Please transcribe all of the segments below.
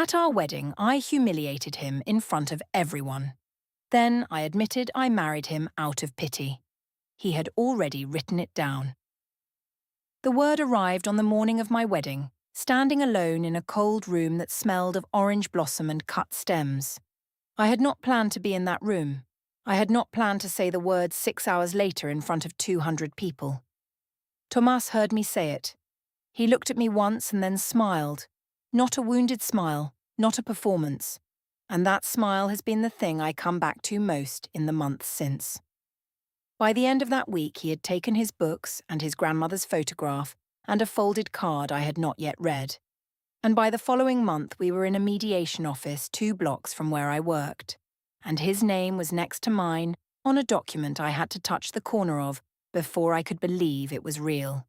At our wedding, I humiliated him in front of everyone. Then I admitted I married him out of pity. He had already written it down. The word arrived on the morning of my wedding, standing alone in a cold room that smelled of orange blossom and cut stems. I had not planned to be in that room. I had not planned to say the words 6 hours later in front of 200 people. Tomas heard me say it. He looked at me once and then smiled. Not a wounded smile, not a performance. And that smile has been the thing I come back to most in the months since. By the end of that week, he had taken his books and his grandmother's photograph and a folded card I had not yet read. And by the following month, we were in a mediation office 2 blocks from where I worked. And his name was next to mine on a document I had to touch the corner of before I could believe it was real.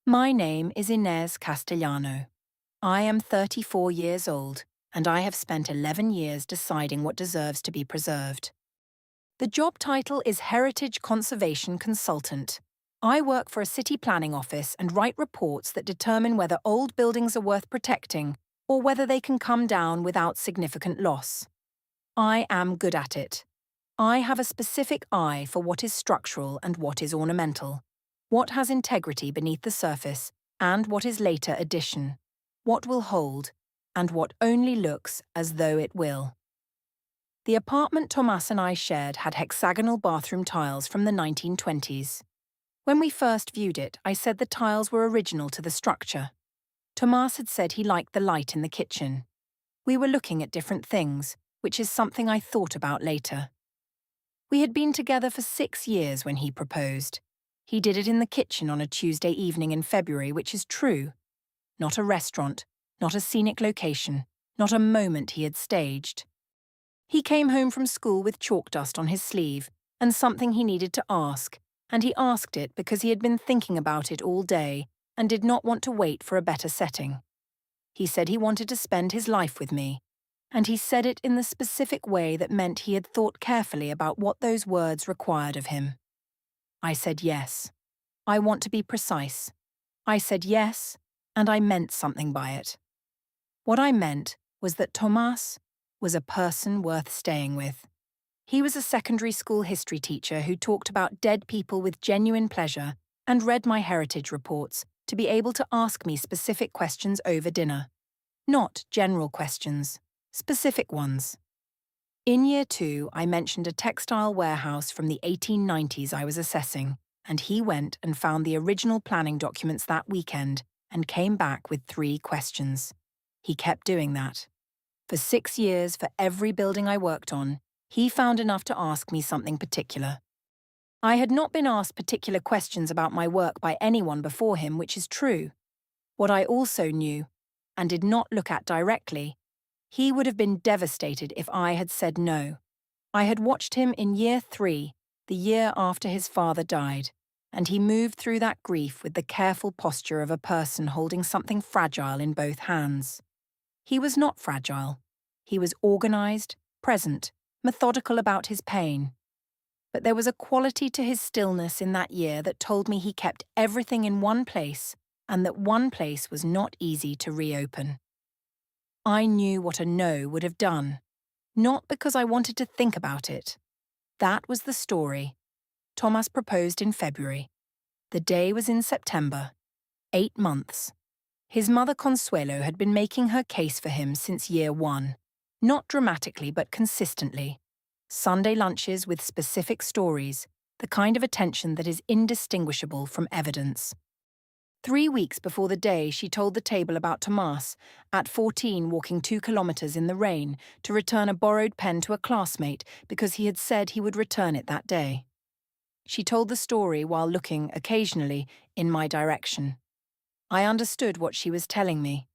My name is Inez Castellano. I am 34 years old, and I have spent 11 years deciding what deserves to be preserved. The job title is Heritage Conservation Consultant. I work for a city planning office and write reports that determine whether old buildings are worth protecting or whether they can come down without significant loss. I am good at it. I have a specific eye for what is structural and what is ornamental, what has integrity beneath the surface and what is later addition, what will hold and what only looks as though it will. The apartment Tomas and I shared had hexagonal bathroom tiles from the 1920s. When we first viewed it, I said the tiles were original to the structure. Tomas had said he liked the light in the kitchen. We were looking at different things, which is something I thought about later. We had been together for 6 years when he proposed. He did it in the kitchen on a Tuesday evening in February, which is true. Not a restaurant, not a scenic location, not a moment he had staged. He came home from school with chalk dust on his sleeve and something he needed to ask, and he asked it because he had been thinking about it all day and did not want to wait for a better setting. He said he wanted to spend his life with me, and he said it in the specific way that meant he had thought carefully about what those words required of him. I said yes. I want to be precise. I said yes, and I meant something by it. What I meant was that Tomas was a person worth staying with. He was a secondary school history teacher who talked about dead people with genuine pleasure and read my heritage reports to be able to ask me specific questions over dinner. Not general questions, specific ones. In year 2, I mentioned a textile warehouse from the 1890s I was assessing, and he went and found the original planning documents that weekend and came back with 3 questions. He kept doing that. For 6 years, for every building I worked on, he found enough to ask me something particular. I had not been asked particular questions about my work by anyone before him, which is true. What I also knew, and did not look at directly, he would have been devastated if I had said no. I had watched him in year 3, the year after his father died, and he moved through that grief with the careful posture of a person holding something fragile in both hands. He was not fragile. He was organized, present, methodical about his pain. But there was a quality to his stillness in that year that told me he kept everything in one place and that one place was not easy to reopen. I knew what a no would have done, not because I wanted to think about it. That was the story. Tomas proposed in February. The day was in September. 8 months. His mother Consuelo had been making her case for him since year 1. Not dramatically, but consistently. Sunday lunches with specific stories, the kind of attention that is indistinguishable from evidence. 3 weeks before the day, she told the table about Tomas, at 14 walking 2 kilometers in the rain to return a borrowed pen to a classmate because he had said he would return it that day. She told the story while looking, occasionally, in my direction. I understood what she was telling me.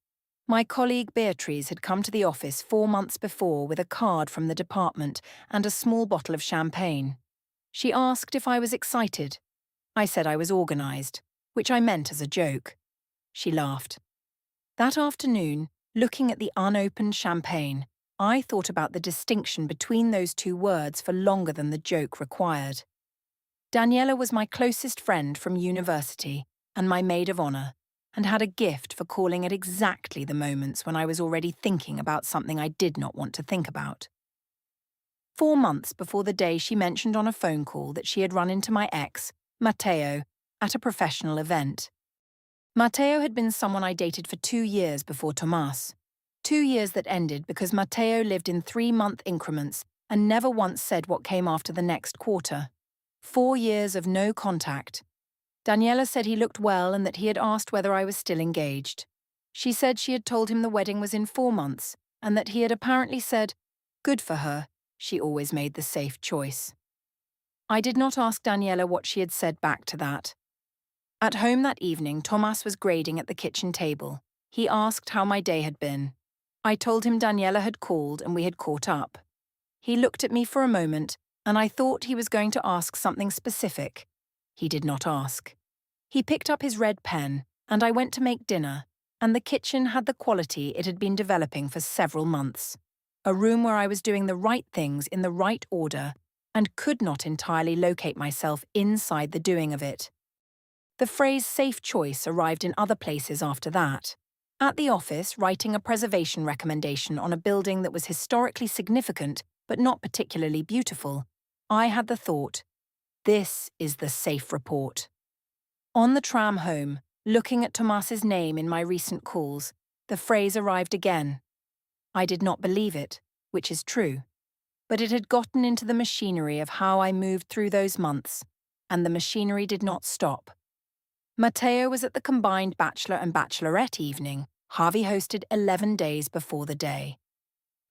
My colleague Beatrice had come to the office 4 months before with a card from the department and a small bottle of champagne. She asked if I was excited. I said I was organized, which I meant as a joke. She laughed. That afternoon, looking at the unopened champagne, I thought about the distinction between those 2 words for longer than the joke required. Daniela was my closest friend from university and my maid of honor. and had a gift for calling at exactly the moments when I was already thinking about something I did not want to think about. 4 months before the day she mentioned on a phone call that she had run into my ex, Matteo, at a professional event. Matteo had been someone I dated for 2 years before Tomas. 2 years that ended because Matteo lived in 3-month increments and never once said what came after the next quarter. 4 years of no contact. Daniela said he looked well and that he had asked whether I was still engaged. She said she had told him the wedding was in 4 months and that he had apparently said, "Good for her, she always made the safe choice." I did not ask Daniela what she had said back to that. At home that evening, Tomas was grading at the kitchen table. He asked how my day had been. I told him Daniela had called and we had caught up. He looked at me for a moment, and I thought he was going to ask something specific. He did not ask. He picked up his red pen, and I went to make dinner, and the kitchen had the quality it had been developing for several months. A room where I was doing the right things in the right order and could not entirely locate myself inside the doing of it. The phrase safe choice arrived in other places after that. At the office, writing a preservation recommendation on a building that was historically significant but not particularly beautiful, I had the thought, this is the safe report. On the tram home, looking at Tomas's name in my recent calls, the phrase arrived again. I did not believe it, which is true, but it had gotten into the machinery of how I moved through those months, and the machinery did not stop. Matteo was at the combined bachelor and bachelorette evening Harvey hosted 11 days before the day.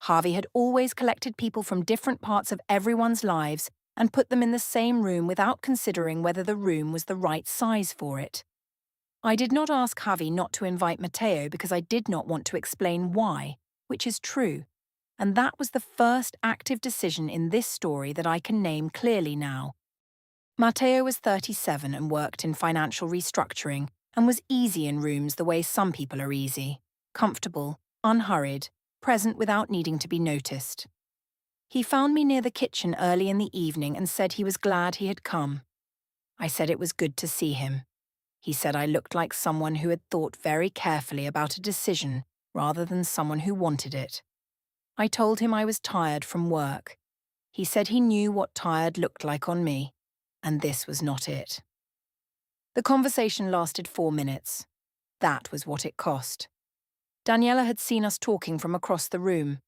Harvey had always collected people from different parts of everyone's lives and put them in the same room without considering whether the room was the right size for it. I did not ask Harvey not to invite Matteo because I did not want to explain why, which is true, and that was the first active decision in this story that I can name clearly now. Matteo was 37 and worked in financial restructuring and was easy in rooms the way some people are easy, comfortable, unhurried, present without needing to be noticed. He found me near the kitchen early in the evening and said he was glad he had come. I said it was good to see him. He said I looked like someone who had thought very carefully about a decision rather than someone who wanted it. I told him I was tired from work. He said he knew what tired looked like on me, and this was not it. The conversation lasted 4 minutes. That was what it cost. Daniela had seen us talking from across the room.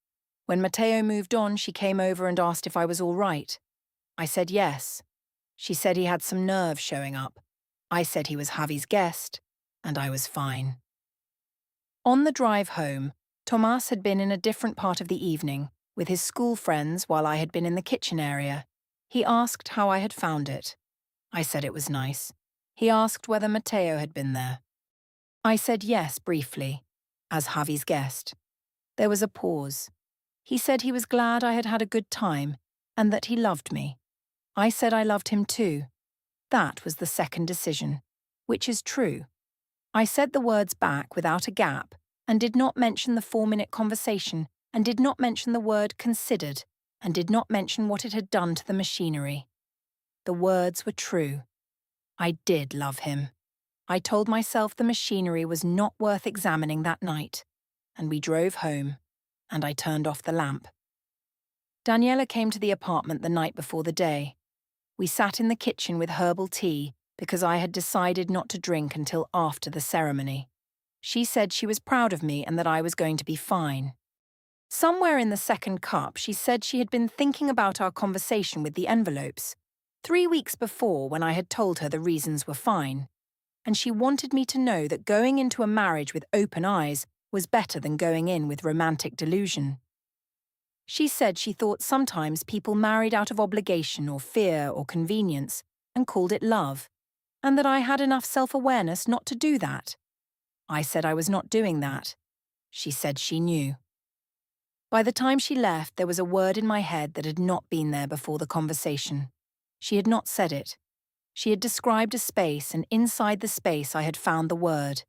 When Matteo moved on, she came over and asked if I was all right. I said yes. She said he had some nerves showing up. I said he was Javi's guest, and I was fine. On the drive home, Tomas had been in a different part of the evening, with his school friends while I had been in the kitchen area. He asked how I had found it. I said it was nice. He asked whether Matteo had been there. I said yes briefly, as Javi's guest. There was a pause. He said he was glad I had had a good time and that he loved me. I said I loved him too. That was the second decision, which is true. I said the words back without a gap and did not mention the 4-minute conversation and did not mention the word considered and did not mention what it had done to the machinery. The words were true. I did love him. I told myself the machinery was not worth examining that night, and we drove home, and I turned off the lamp. Daniela came to the apartment the night before the day. We sat in the kitchen with herbal tea because I had decided not to drink until after the ceremony. She said she was proud of me and that I was going to be fine. Somewhere in the second cup, she said she had been thinking about our conversation with the envelopes, 3 weeks before when I had told her the reasons were fine, and she wanted me to know that going into a marriage with open eyes was better than going in with romantic delusion. She said she thought sometimes people married out of obligation or fear or convenience and called it love, and that I had enough self-awareness not to do that. I said I was not doing that. She said she knew. By the time she left, there was a word in my head that had not been there before the conversation. She had not said it. She had described a space, and inside the space I had found the word.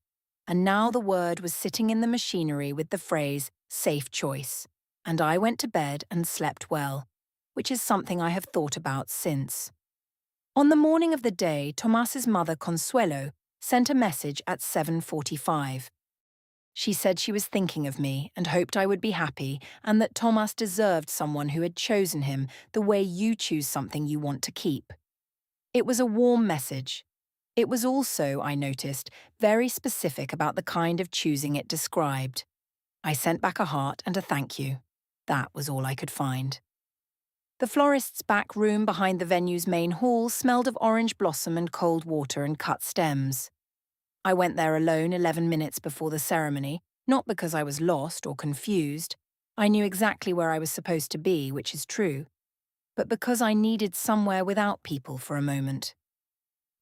And now the word was sitting in the machinery with the phrase, safe choice. And I went to bed and slept well, which is something I have thought about since. On the morning of the day, Tomas's mother, Consuelo, sent a message at 7:45. She said she was thinking of me and hoped I would be happy and that Thomas deserved someone who had chosen him the way you choose something you want to keep. It was a warm message. It was also, I noticed, very specific about the kind of choosing it described. I sent back a heart and a thank you. That was all I could find. The florist's back room behind the venue's main hall smelled of orange blossom and cold water and cut stems. I went there alone 11 minutes before the ceremony, not because I was lost or confused. I knew exactly where I was supposed to be, which is true, but because I needed somewhere without people for a moment.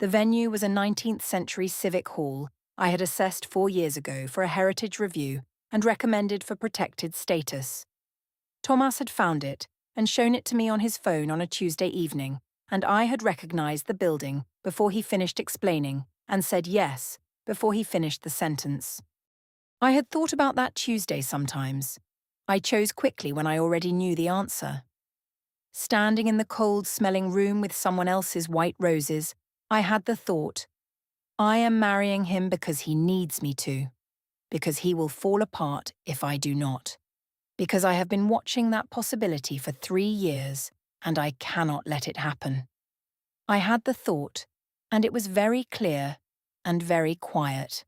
The venue was a 19th century civic hall I had assessed 4 years ago for a heritage review and recommended for protected status. Thomas had found it and shown it to me on his phone on a Tuesday evening, and I had recognized the building before he finished explaining and said yes before he finished the sentence. I had thought about that Tuesday sometimes. I chose quickly when I already knew the answer. Standing in the cold-smelling room with someone else's white roses, I had the thought, I am marrying him because he needs me to, because he will fall apart if I do not. Because I have been watching that possibility for 3 years, and I cannot let it happen. I had the thought, and it was very clear and very quiet.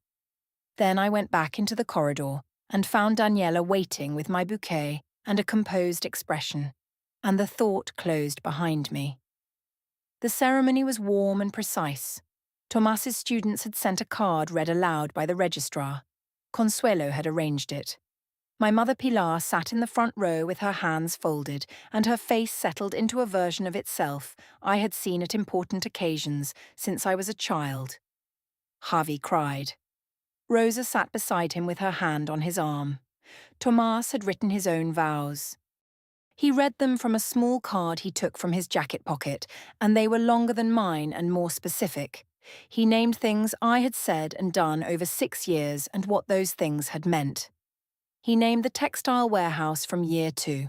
Then I went back into the corridor and found Daniela waiting with my bouquet and a composed expression, and the thought closed behind me. The ceremony was warm and precise. Tomas's students had sent a card read aloud by the registrar. Consuelo had arranged it. My mother Pilar sat in the front row with her hands folded and her face settled into a version of itself I had seen at important occasions since I was a child. Javi cried. Rosa sat beside him with her hand on his arm. Tomas had written his own vows. He read them from a small card he took from his jacket pocket, and they were longer than mine and more specific. He named things I had said and done over 6 years and what those things had meant. He named the textile warehouse from year 2.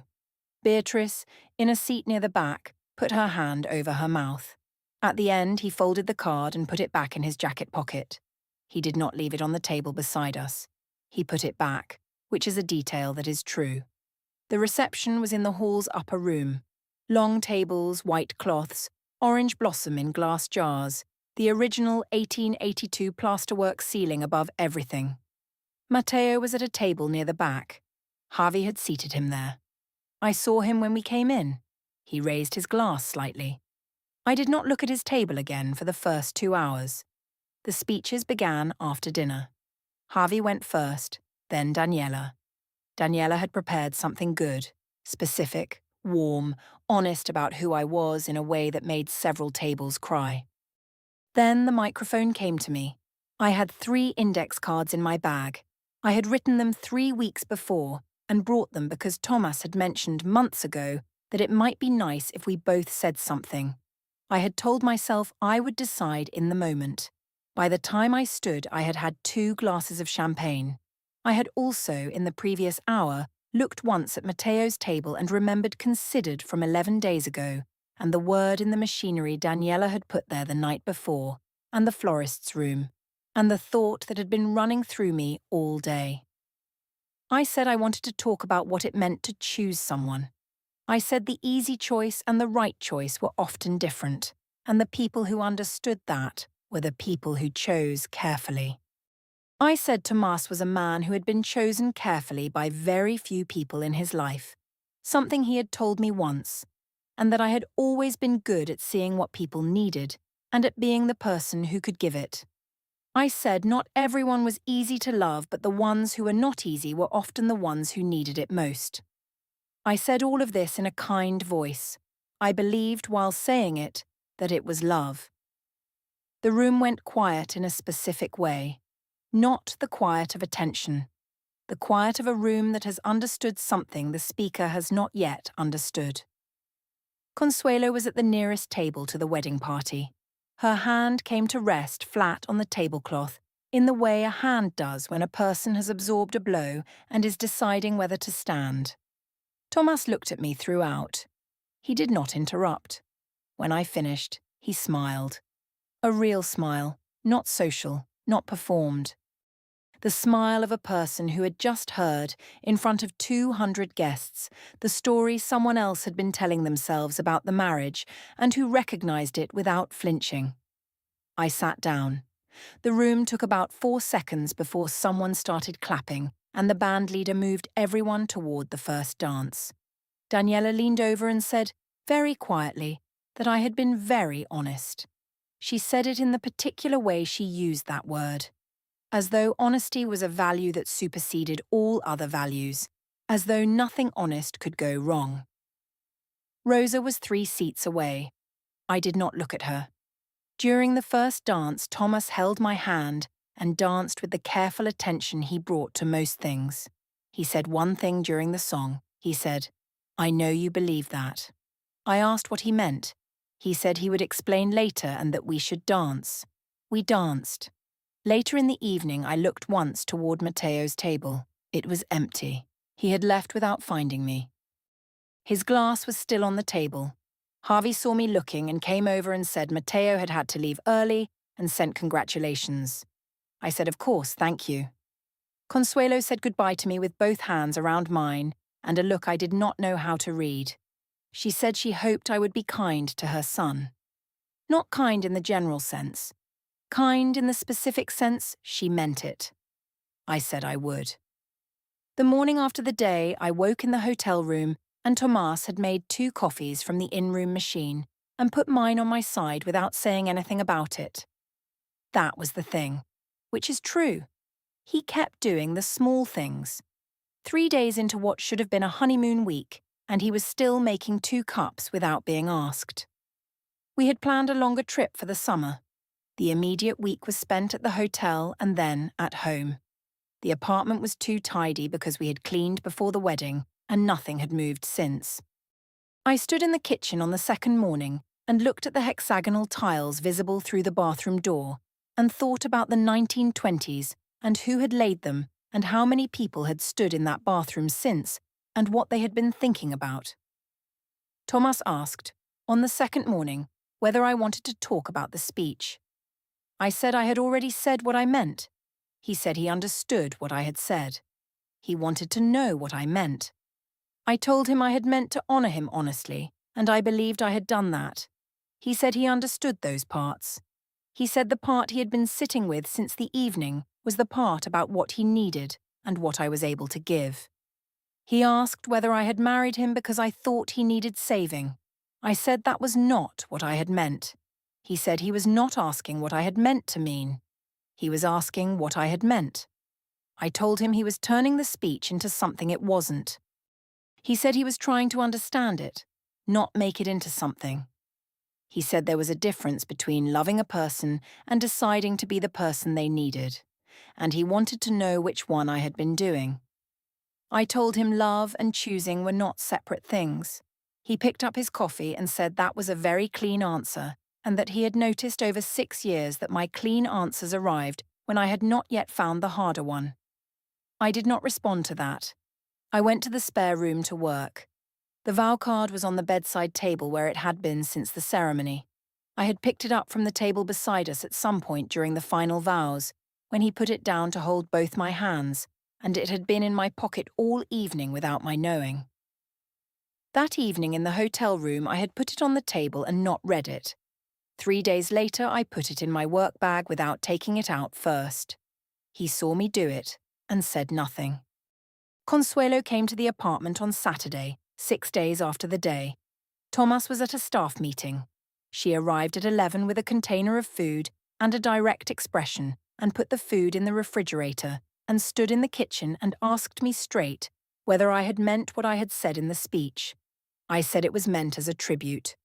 Beatrice, in a seat near the back, put her hand over her mouth. At the end, he folded the card and put it back in his jacket pocket. He did not leave it on the table beside us. He put it back, which is a detail that is true. The reception was in the hall's upper room. Long tables, white cloths, orange blossom in glass jars, the original 1882 plasterwork ceiling above everything. Matteo was at a table near the back. Javi had seated him there. I saw him when we came in. He raised his glass slightly. I did not look at his table again for the first 2 hours. The speeches began after dinner. Javi went first, then Daniela. Daniela had prepared something good, specific, warm, honest about who I was in a way that made several tables cry. Then the microphone came to me. I had 3 index cards in my bag. I had written them 3 weeks before and brought them because Thomas had mentioned months ago that it might be nice if we both said something. I had told myself I would decide in the moment. By the time I stood, I had had 2 glasses of champagne. I had also, in the previous hour, looked once at Matteo's table and remembered considered from 11 days ago, and the word in the machinery Daniela had put there the night before, and the florist's room, and the thought that had been running through me all day. I said I wanted to talk about what it meant to choose someone. I said the easy choice and the right choice were often different, and the people who understood that were the people who chose carefully. I said Tomas was a man who had been chosen carefully by very few people in his life, something he had told me once, and that I had always been good at seeing what people needed and at being the person who could give it. I said not everyone was easy to love, but the ones who were not easy were often the ones who needed it most. I said all of this in a kind voice. I believed while saying it that it was love. The room went quiet in a specific way. Not the quiet of attention, the quiet of a room that has understood something the speaker has not yet understood. Consuelo was at the nearest table to the wedding party. Her hand came to rest flat on the tablecloth, in the way a hand does when a person has absorbed a blow and is deciding whether to stand. Thomas looked at me throughout. He did not interrupt. When I finished, he smiled. A real smile, not social, not performed. The smile of a person who had just heard, in front of 200 guests, the story someone else had been telling themselves about the marriage and who recognized it without flinching. I sat down. The room took about 4 seconds before someone started clapping and the band leader moved everyone toward the first dance. Daniela leaned over and said, very quietly, that I had been very honest. She said it in the particular way she used that word, as though honesty was a value that superseded all other values, as though nothing honest could go wrong. Rosa was 3 seats away. I did not look at her. During the first dance, Thomas held my hand and danced with the careful attention he brought to most things. He said one thing during the song. He said, "I know you believe that." I asked what he meant. He said he would explain later and that we should dance. We danced. Later in the evening, I looked once toward Matteo's table. It was empty. He had left without finding me. His glass was still on the table. Harvey saw me looking and came over and said Matteo had had to leave early and sent congratulations. I said, of course, thank you. Consuelo said goodbye to me with both hands around mine and a look I did not know how to read. She said she hoped I would be kind to her son. Not kind in the general sense. Kind in the specific sense she meant it. I said I would. The morning after the day, I woke in the hotel room and Tomas had made 2 coffees from the in-room machine and put mine on my side without saying anything about it. That was the thing, which is true. He kept doing the small things. 3 days into what should have been a honeymoon week, and he was still making 2 cups without being asked. We had planned a longer trip for the summer. The immediate week was spent at the hotel and then at home. The apartment was too tidy because we had cleaned before the wedding and nothing had moved since. I stood in the kitchen on the second morning and looked at the hexagonal tiles visible through the bathroom door and thought about the 1920s and who had laid them and how many people had stood in that bathroom since and what they had been thinking about. Thomas asked, on the second morning, whether I wanted to talk about the speech. I said I had already said what I meant. He said he understood what I had said. He wanted to know what I meant. I told him I had meant to honor him honestly, and I believed I had done that. He said he understood those parts. He said the part he had been sitting with since the evening was the part about what he needed and what I was able to give. He asked whether I had married him because I thought he needed saving. I said that was not what I had meant. He said he was not asking what I had meant to mean. He was asking what I had meant. I told him he was turning the speech into something it wasn't. He said he was trying to understand it, not make it into something. He said there was a difference between loving a person and deciding to be the person they needed, and he wanted to know which one I had been doing. I told him love and choosing were not separate things. He picked up his coffee and said that was a very clean answer, and that he had noticed over 6 years that my clean answers arrived when I had not yet found the harder one. I did not respond to that. I went to the spare room to work. The vow card was on the bedside table where it had been since the ceremony. I had picked it up from the table beside us at some point during the final vows, when he put it down to hold both my hands, and it had been in my pocket all evening without my knowing. That evening in the hotel room, I had put it on the table and not read it. 3 days later, I put it in my work bag without taking it out first. He saw me do it and said nothing. Consuelo came to the apartment on Saturday, 6 days after the day. Thomas was at a staff meeting. She arrived at 11 with a container of food and a direct expression and put the food in the refrigerator and stood in the kitchen and asked me straight whether I had meant what I had said in the speech. I said it was meant as a tribute.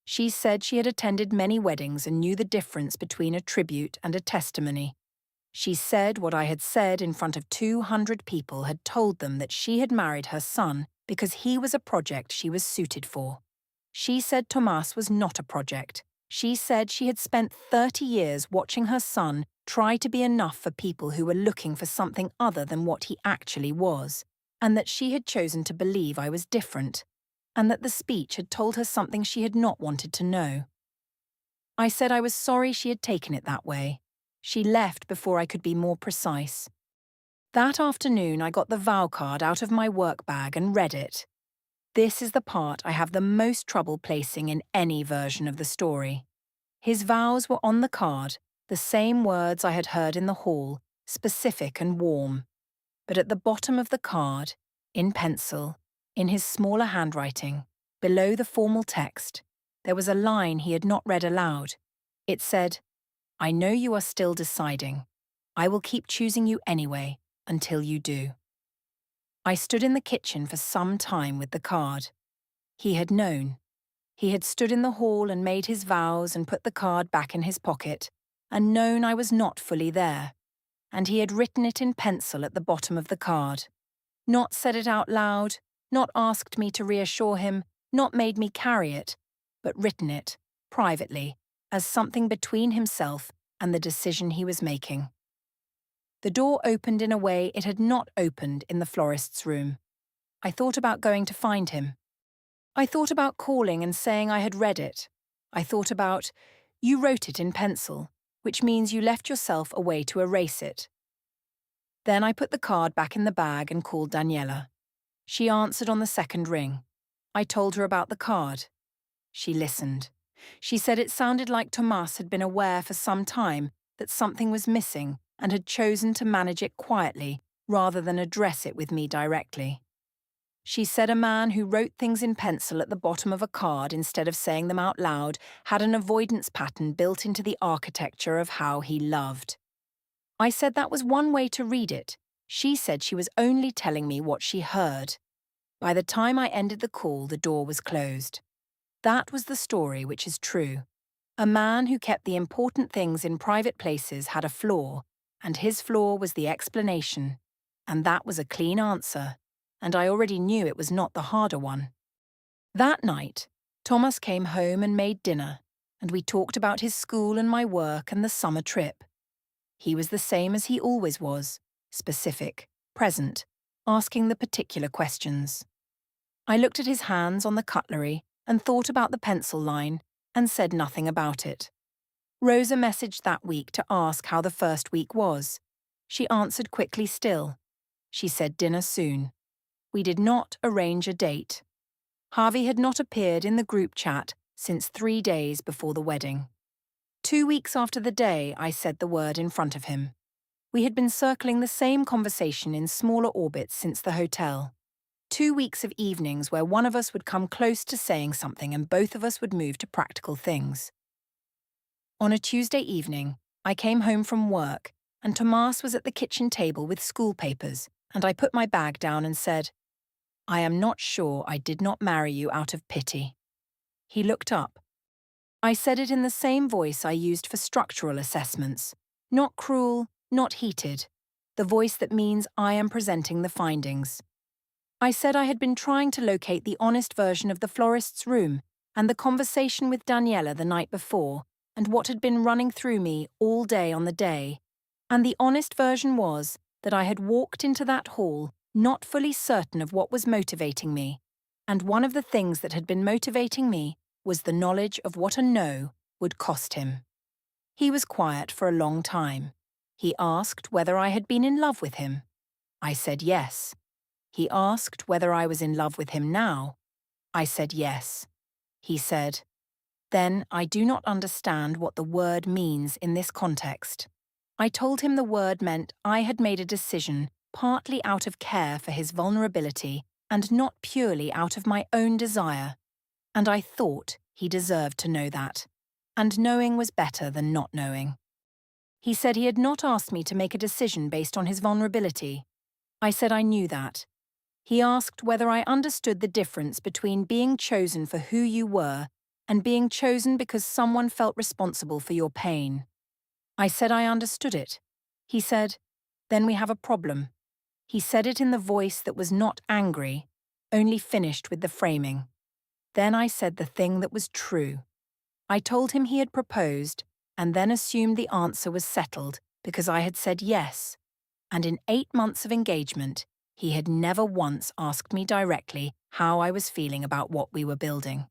She said she had attended many weddings and knew the difference between a tribute and a testimony. She said what I had said in front of 200 people had told them that she had married her son because he was a project she was suited for. She said Tomas was not a project. She said she had spent 30 years watching her son try to be enough for people who were looking for something other than what he actually was, and that she had chosen to believe I was different, and that the speech had told her something she had not wanted to know. I said I was sorry she had taken it that way. She left before I could be more precise. That afternoon, I got the vow card out of my work bag and read it. This is the part I have the most trouble placing in any version of the story. His vows were on the card, the same words I had heard in the hall, specific and warm. But at the bottom of the card, in pencil, in his smaller handwriting, below the formal text, there was a line he had not read aloud. It said, "I know you are still deciding. I will keep choosing you anyway, until you do." I stood in the kitchen for some time with the card. He had known. He had stood in the hall and made his vows and put the card back in his pocket, and known I was not fully there. And he had written it in pencil at the bottom of the card. Not said it out loud, not asked me to reassure him, not made me carry it, but written it, privately, as something between himself and the decision he was making. The door opened in a way it had not opened in the florist's room. I thought about going to find him. I thought about calling and saying I had read it. I thought about, "You wrote it in pencil, which means you left yourself a way to erase it." Then I put the card back in the bag and called Daniela. She answered on the second ring. I told her about the card. She listened. She said it sounded like Tomas had been aware for some time that something was missing and had chosen to manage it quietly rather than address it with me directly. She said a man who wrote things in pencil at the bottom of a card instead of saying them out loud had an avoidance pattern built into the architecture of how he loved. I said that was one way to read it. She said she was only telling me what she heard. By the time I ended the call, the door was closed. That was the story, which is true. A man who kept the important things in private places had a flaw, and his flaw was the explanation. And that was a clean answer, and I already knew it was not the harder one. That night, Thomas came home and made dinner, and we talked about his school and my work and the summer trip. He was the same as he always was, specific, present, asking the particular questions. I looked at his hands on the cutlery and thought about the pencil line and said nothing about it. Rosa messaged that week to ask how the first week was. She answered quickly still. She said dinner soon. We did not arrange a date. Harvey had not appeared in the group chat since 3 days before the wedding. 2 weeks after the day I said the word in front of him. We had been circling the same conversation in smaller orbits since the hotel. 2 weeks of evenings where one of us would come close to saying something and both of us would move to practical things. On a Tuesday evening, I came home from work and Tomas was at the kitchen table with school papers, and I put my bag down and said, "I am not sure I did not marry you out of pity." He looked up. I said it in the same voice I used for structural assessments, not cruel, not heated, the voice that means I am presenting the findings. I said I had been trying to locate the honest version of the florist's room and the conversation with Daniela the night before and what had been running through me all day on the day, and the honest version was that I had walked into that hall not fully certain of what was motivating me, and one of the things that had been motivating me was the knowledge of what a no would cost him. He was quiet for a long time. He asked whether I had been in love with him. I said yes. He asked whether I was in love with him now. I said yes. He said, "Then I do not understand what the word means in this context." I told him the word meant I had made a decision partly out of care for his vulnerability and not purely out of my own desire. And I thought he deserved to know that. And knowing was better than not knowing. He said he had not asked me to make a decision based on his vulnerability. I said I knew that. He asked whether I understood the difference between being chosen for who you were and being chosen because someone felt responsible for your pain. I said I understood it. He said, "Then we have a problem." He said it in the voice that was not angry, only finished with the framing. Then I said the thing that was true. I told him he had proposed and then assumed the answer was settled because I had said yes. And in 8 months of engagement, he had never once asked me directly how I was feeling about what we were building.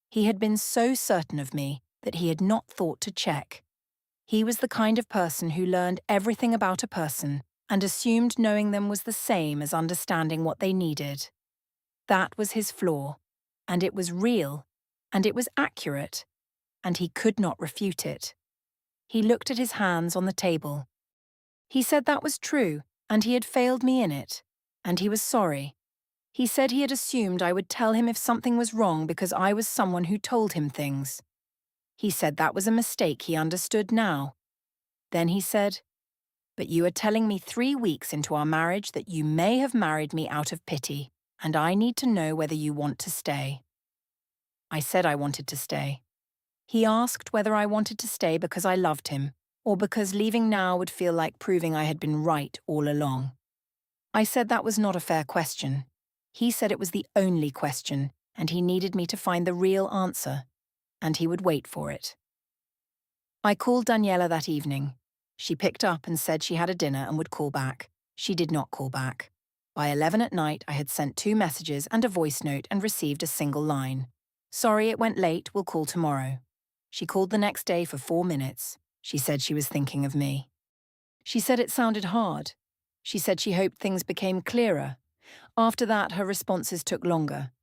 He had been so certain of me that he had not thought to check. He was the kind of person who learned everything about a person and assumed knowing them was the same as understanding what they needed. That was his flaw, and it was real, and it was accurate, and he could not refute it. He looked at his hands on the table. He said that was true, and he had failed me in it, and he was sorry. He said he had assumed I would tell him if something was wrong because I was someone who told him things. He said that was a mistake he understood now. Then he said, "But you are telling me 3 weeks into our marriage that you may have married me out of pity, and I need to know whether you want to stay." I said I wanted to stay. He asked whether I wanted to stay because I loved him, or because leaving now would feel like proving I had been right all along. I said that was not a fair question. He said it was the only question, and he needed me to find the real answer, and he would wait for it. I called Daniela that evening. She picked up and said she had a dinner and would call back. She did not call back. By 11 at night, I had sent 2 messages and a voice note and received a single line. "Sorry it went late, we'll call tomorrow." She called the next day for 4 minutes. She said she was thinking of me. She said it sounded hard. She said she hoped things became clearer. After that, her responses took longer.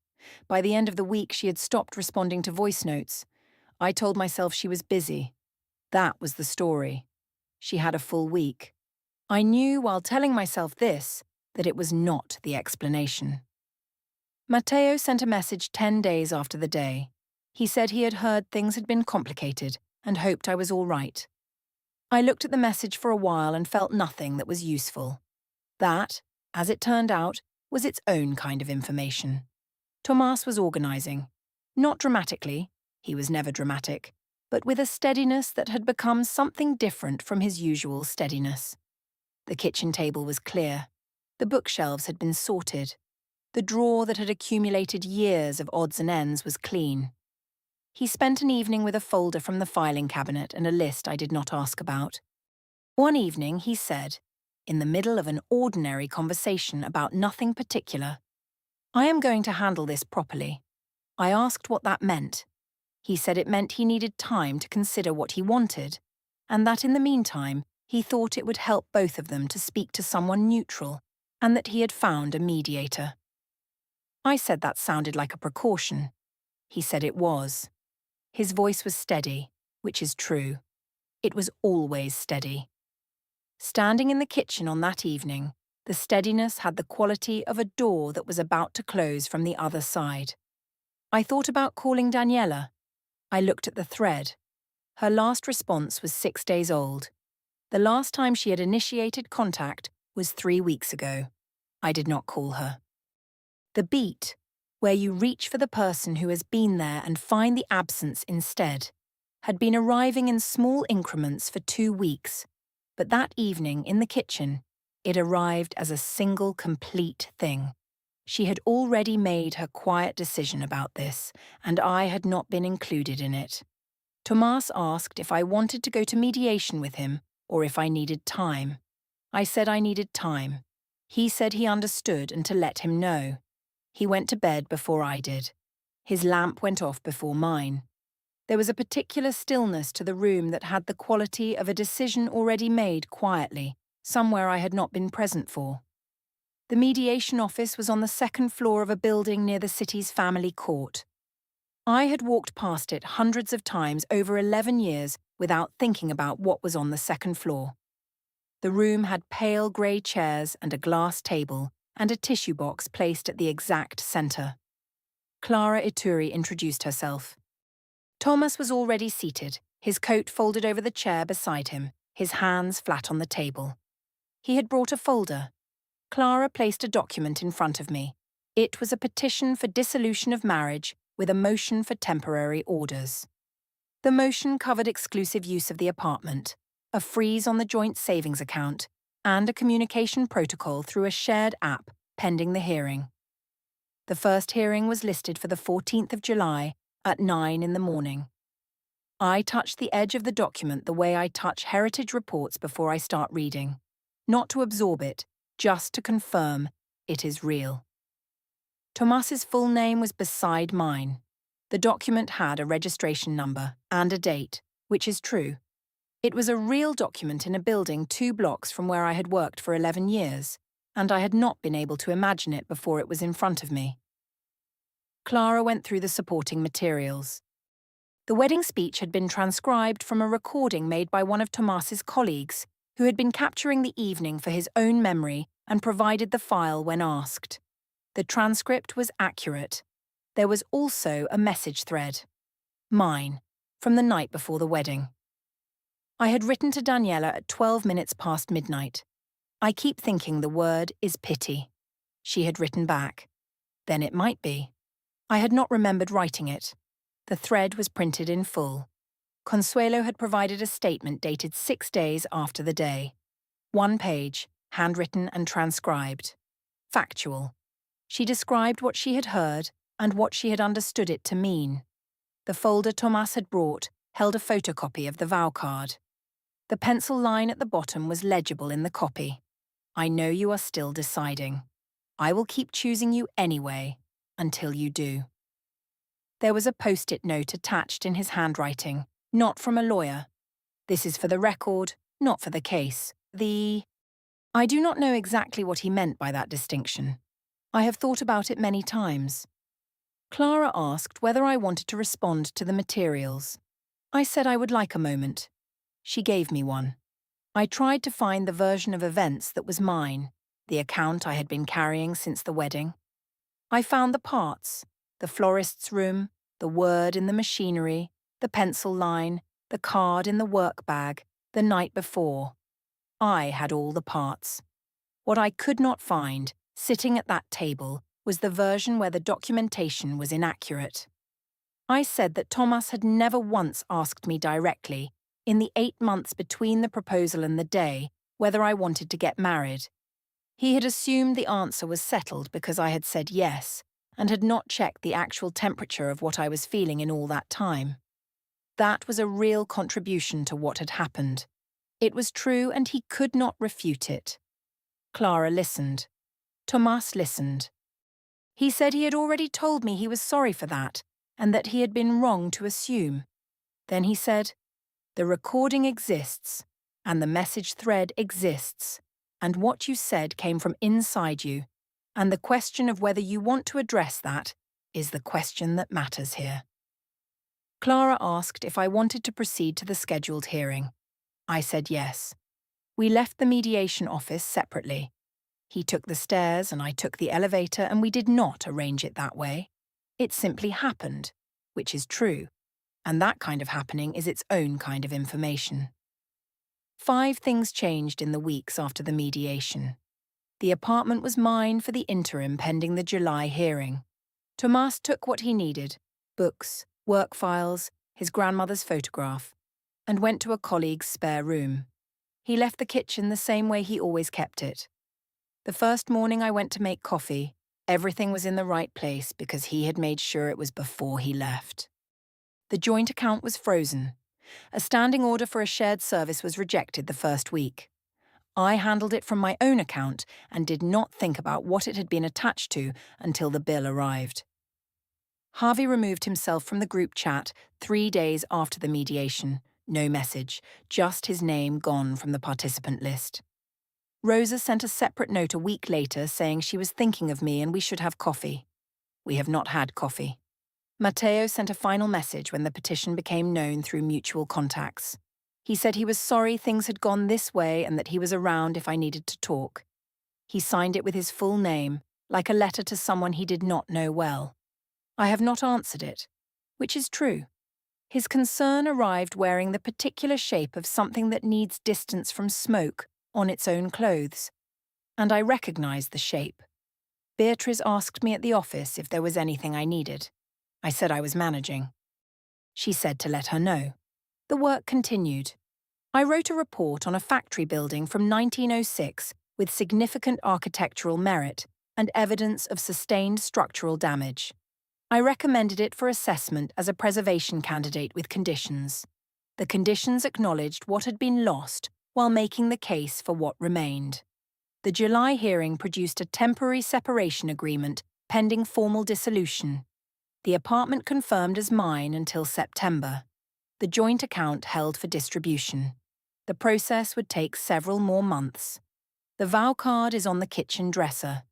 By the end of the week, she had stopped responding to voice notes. I told myself she was busy. That was the story. She had a full week. I knew while telling myself this that it was not the explanation. Matteo sent a message 10 days after the day. He said he had heard things had been complicated and hoped I was all right. I looked at the message for a while and felt nothing that was useful. That, as it turned out, was its own kind of information. Tomas was organizing. Not dramatically, he was never dramatic, but with a steadiness that had become something different from his usual steadiness. The kitchen table was clear. The bookshelves had been sorted. The drawer that had accumulated years of odds and ends was clean. He spent an evening with a folder from the filing cabinet and a list I did not ask about. One evening he said, in the middle of an ordinary conversation about nothing particular, "I am going to handle this properly." I asked what that meant. He said it meant he needed time to consider what he wanted, and that in the meantime he thought it would help both of them to speak to someone neutral, and that he had found a mediator. I said that sounded like a precaution. He said it was. His voice was steady, which is true. It was always steady. Standing in the kitchen on that evening, the steadiness had the quality of a door that was about to close from the other side. I thought about calling Daniela. I looked at the thread. Her last response was 6 days old. The last time she had initiated contact was 3 weeks ago. I did not call her. The beat, where you reach for the person who has been there and find the absence instead, had been arriving in small increments for 2 weeks, but that evening in the kitchen, it arrived as a single complete thing. She had already made her quiet decision about this, and I had not been included in it. Tomas asked if I wanted to go to mediation with him or if I needed time. I said I needed time. He said he understood and to let him know. He went to bed before I did. His lamp went off before mine. There was a particular stillness to the room that had the quality of a decision already made quietly, somewhere I had not been present for. The mediation office was on the 2nd floor of a building near the city's family court. I had walked past it hundreds of times over 11 years without thinking about what was on the 2nd floor. The room had pale grey chairs and a glass table and a tissue box placed at the exact centre. Clara Ituri introduced herself. Thomas was already seated, his coat folded over the chair beside him, his hands flat on the table. He had brought a folder. Clara placed a document in front of me. It was a petition for dissolution of marriage with a motion for temporary orders. The motion covered exclusive use of the apartment, a freeze on the joint savings account, and a communication protocol through a shared app pending the hearing. The first hearing was listed for the 14th of July at 9 in the morning. I touched the edge of the document the way I touch heritage reports before I start reading. Not to absorb it, just to confirm it is real. Tomas's full name was beside mine. The document had a registration number and a date, which is true. It was a real document in a building 2 blocks from where I had worked for 11 years, and I had not been able to imagine it before it was in front of me. Clara went through the supporting materials. The wedding speech had been transcribed from a recording made by one of Tomas's colleagues, who had been capturing the evening for his own memory and provided the file when asked. The transcript was accurate. There was also a message thread. Mine, from the night before the wedding. I had written to Daniela at 12 minutes past midnight. I keep thinking the word is pity. She had written back. Then it might be. I had not remembered writing it. The thread was printed in full. Consuelo had provided a statement dated 6 days after the day. 1 page, handwritten and transcribed. Factual. She described what she had heard and what she had understood it to mean. The folder Tomas had brought held a photocopy of the vow card. The pencil line at the bottom was legible in the copy. I know you are still deciding. I will keep choosing you anyway, until you do. There was a post-it note attached in his handwriting, not from a lawyer. This is for the record, not for the case. I do not know exactly what he meant by that distinction. I have thought about it many times. Clara asked whether I wanted to respond to the materials. I said I would like a moment. She gave me one. I tried to find the version of events that was mine, the account I had been carrying since the wedding. I found the parts, the florist's room, the word in the machinery, the pencil line, the card in the work bag, the night before. I had all the parts. What I could not find, sitting at that table, was the version where the documentation was inaccurate. I said that Tomas had never once asked me directly, in the 8 months between the proposal and the day, whether I wanted to get married. He had assumed the answer was settled because I had said yes, and had not checked the actual temperature of what I was feeling in all that time. That was a real contribution to what had happened. It was true and he could not refute it. Clara listened. Tomas listened. He said he had already told me he was sorry for that, and that he had been wrong to assume. Then he said, "The recording exists, and the message thread exists, and what you said came from inside you, and the question of whether you want to address that is the question that matters here." Clara asked if I wanted to proceed to the scheduled hearing. I said yes. We left the mediation office separately. He took the stairs and I took the elevator, and we did not arrange it that way. It simply happened, which is true, and that kind of happening is its own kind of information. 5 things changed in the weeks after the mediation. The apartment was mine for the interim pending the July hearing. Tomas took what he needed, books, work files, his grandmother's photograph, and went to a colleague's spare room. He left the kitchen the same way he always kept it. The first morning I went to make coffee, everything was in the right place because he had made sure it was before he left. The joint account was frozen. A standing order for a shared service was rejected the first week. I handled it from my own account and did not think about what it had been attached to until the bill arrived. Harvey removed himself from the group chat 3 days after the mediation. No message, just his name gone from the participant list. Rosa sent a separate note a week later saying she was thinking of me and we should have coffee. We have not had coffee. Matteo sent a final message when the petition became known through mutual contacts. He said he was sorry things had gone this way and that he was around if I needed to talk. He signed it with his full name, like a letter to someone he did not know well. I have not answered it, which is true. His concern arrived wearing the particular shape of something that needs distance from smoke on its own clothes, and I recognized the shape. Beatrice asked me at the office if there was anything I needed. I said I was managing. She said to let her know. The work continued. I wrote a report on a factory building from 1906 with significant architectural merit and evidence of sustained structural damage. I recommended it for assessment as a preservation candidate with conditions. The conditions acknowledged what had been lost while making the case for what remained. The July hearing produced a temporary separation agreement pending formal dissolution. The apartment confirmed as mine until September. The joint account held for distribution. The process would take several more months. The vow card is on the kitchen dresser.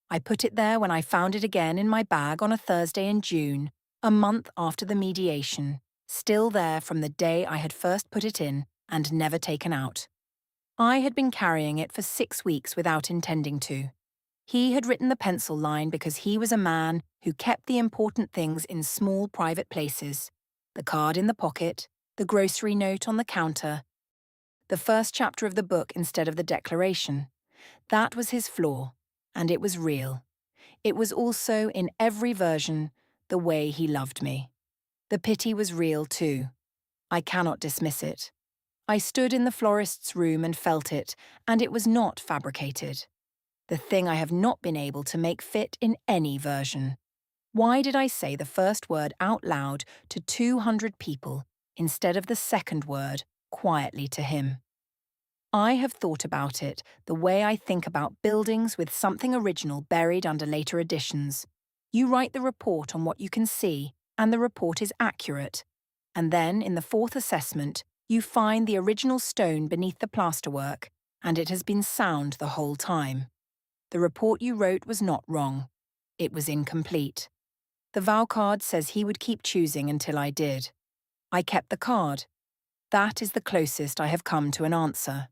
I put it there when I found it again in my bag on a Thursday in June, a month after the mediation, still there from the day I had first put it in and never taken out. I had been carrying it for 6 weeks without intending to. He had written the pencil line because he was a man who kept the important things in small private places: the card in the pocket, the grocery note on the counter, the first chapter of the book instead of the declaration. That was his flaw, and it was real. It was also, in every version, the way he loved me. The pity was real too. I cannot dismiss it. I stood in the florist's room and felt it, and it was not fabricated. The thing I have not been able to make fit in any version. Why did I say the first word out loud to 200 people instead of the second word quietly to him? I have thought about it the way I think about buildings with something original buried under later additions. You write the report on what you can see, and the report is accurate. And then, in the fourth assessment, you find the original stone beneath the plasterwork, and it has been sound the whole time. The report you wrote was not wrong. It was incomplete. The vow card says he would keep choosing until I did. I kept the card. That is the closest I have come to an answer.